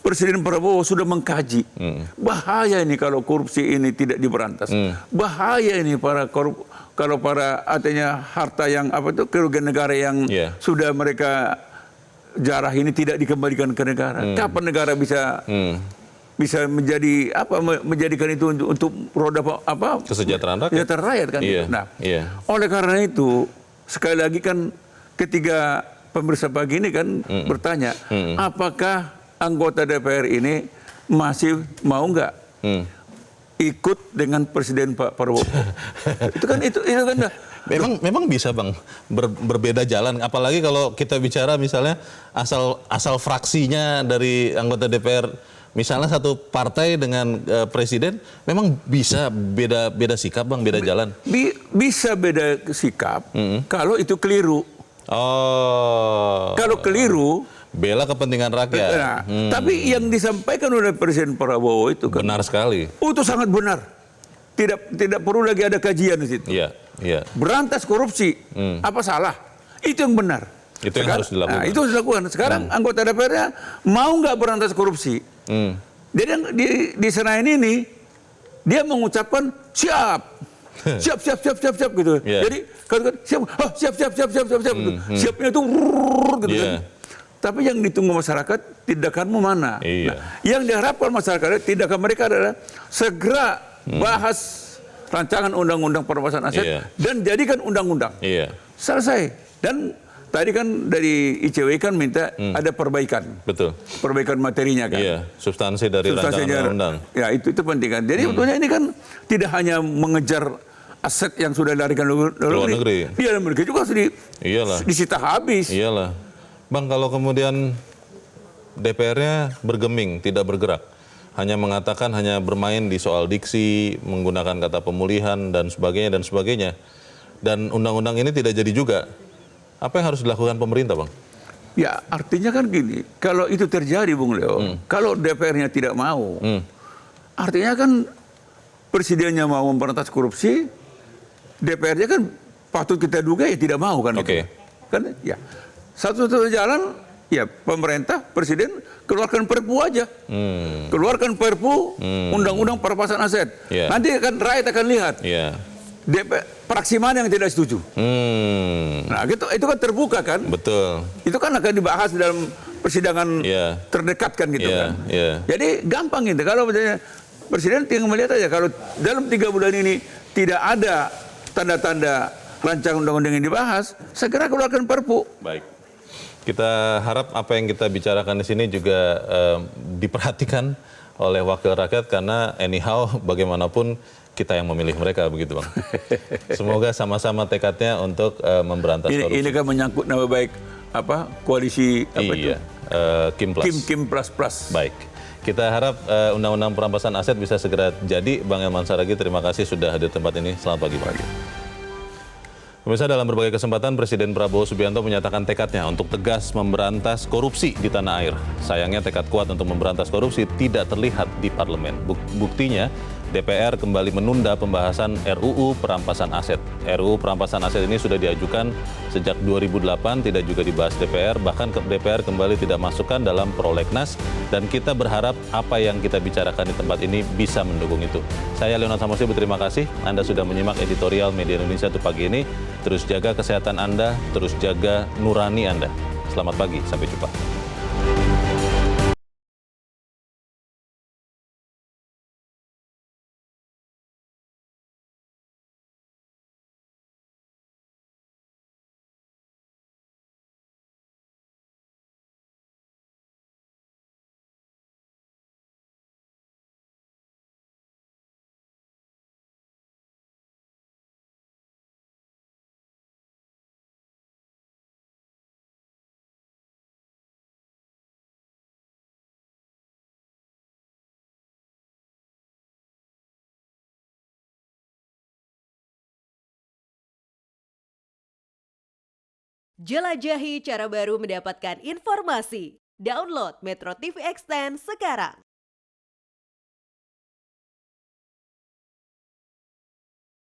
Speaker 2: Presiden Prabowo sudah mengkaji bahaya ini kalau korupsi ini tidak diberantas. Bahaya ini kalau para artinya harta yang kerugian negara yang sudah mereka jarah ini tidak dikembalikan ke negara. Kapan negara bisa menjadikan itu untuk roda
Speaker 1: kesejahteraan rakyat.
Speaker 2: Kesejahteraan rakyat kan. Nah, oleh karena itu sekali lagi kan ketiga pemirsa pagi ini kan bertanya, apakah anggota DPR ini masih mau nggak ikut dengan Presiden Pak Prabowo? itu kan
Speaker 1: Memang bisa, Bang, berbeda jalan, apalagi kalau kita bicara misalnya asal fraksinya dari anggota DPR, misalnya satu partai dengan presiden, memang bisa beda sikap, Bang, beda jalan.
Speaker 2: Bisa beda sikap kalau itu keliru. Kalau keliru,
Speaker 1: bela kepentingan rakyat.
Speaker 2: Nah, tapi yang disampaikan oleh Presiden Prabowo itu kan
Speaker 1: benar sekali.
Speaker 2: Itu sangat benar. Tidak perlu lagi ada kajian di situ. Berantas korupsi, apa salah? Itu yang benar.
Speaker 1: Itu yang harus dilakukan.
Speaker 2: Nah, itu harus dilakukan. Sekarang anggota DPR-nya mau nggak berantas korupsi? Jadi di Senayan ini dia mengucapkan siap gitu. Jadi kalau siap gitu. Siapnya itu gitu kan. Tapi yang ditunggu masyarakat tindakanmu mana? Nah, yang diharapkan masyarakat tindakan mereka adalah segera bahas rancangan undang-undang perampasan aset dan jadikan undang-undang. Selesai. Dan tadi kan dari ICW kan minta ada perbaikan.
Speaker 1: Betul.
Speaker 2: Perbaikan materinya kan.
Speaker 1: Substansi dari rancangan undang-undang.
Speaker 2: Ya, itu penting kan. Jadi sebetulnya ini kan tidak hanya mengejar aset yang sudah dilarikan luar negeri. Di dalam negeri juga harus disita habis.
Speaker 1: Iyalah. Bang, kalau kemudian DPR-nya bergeming, tidak bergerak, hanya mengatakan, hanya bermain di soal diksi, menggunakan kata pemulihan dan sebagainya, dan undang-undang ini tidak jadi juga, apa yang harus dilakukan pemerintah, Bang?
Speaker 2: Ya, artinya kan gini, kalau itu terjadi, Bung Leo, kalau DPR-nya tidak mau, artinya kan presidennya mau memberantas korupsi, DPR-nya kan patut kita duga ya tidak mau kan. Kan ya. Satu-satunya jalan, ya pemerintah, presiden keluarkan perpu aja. Keluarkan perpu, undang-undang perampasan aset. Nanti kan rakyat akan lihat. Fraksi mana yang tidak setuju. Nah, itu kan terbuka kan.
Speaker 1: Betul.
Speaker 2: Itu kan akan dibahas dalam persidangan terdekat kan gitu kan. Jadi gampang gitu. Kalau misalnya presiden tinggal melihat aja, kalau dalam 3 bulan ini tidak ada tanda-tanda rancangan undang-undang yang dibahas, segera keluarkan perpu.
Speaker 1: Baik. Kita harap apa yang kita bicarakan di sini juga diperhatikan oleh wakil rakyat, karena anyhow bagaimanapun kita yang memilih mereka, begitu, Bang. Semoga sama-sama tekadnya untuk memberantas korupsi.
Speaker 2: Ini kan menyangkut nama baik koalisi
Speaker 1: Kim Plus. Baik. Kita harap undang-undang perampasan aset bisa segera jadi. Bang Elman Saragih, terima kasih sudah hadir di tempat ini. Selamat pagi, Bang. Pemirsa, dalam berbagai kesempatan Presiden Prabowo Subianto menyatakan tekadnya untuk tegas memberantas korupsi di tanah air. Sayangnya tekad kuat untuk memberantas korupsi tidak terlihat di parlemen. Buktinya DPR kembali menunda pembahasan RUU perampasan aset. RUU perampasan aset ini sudah diajukan sejak 2008, tidak juga dibahas DPR, bahkan DPR kembali tidak masukkan dalam prolegnas, dan kita berharap apa yang kita bicarakan di tempat ini bisa mendukung itu. Saya Leonard Samosir berterima kasih Anda sudah menyimak editorial Media Indonesia untuk pagi ini. Terus jaga kesehatan Anda, terus jaga nurani Anda. Selamat pagi, sampai jumpa.
Speaker 9: Jelajahi cara baru mendapatkan informasi. Download Metro TV Extend sekarang.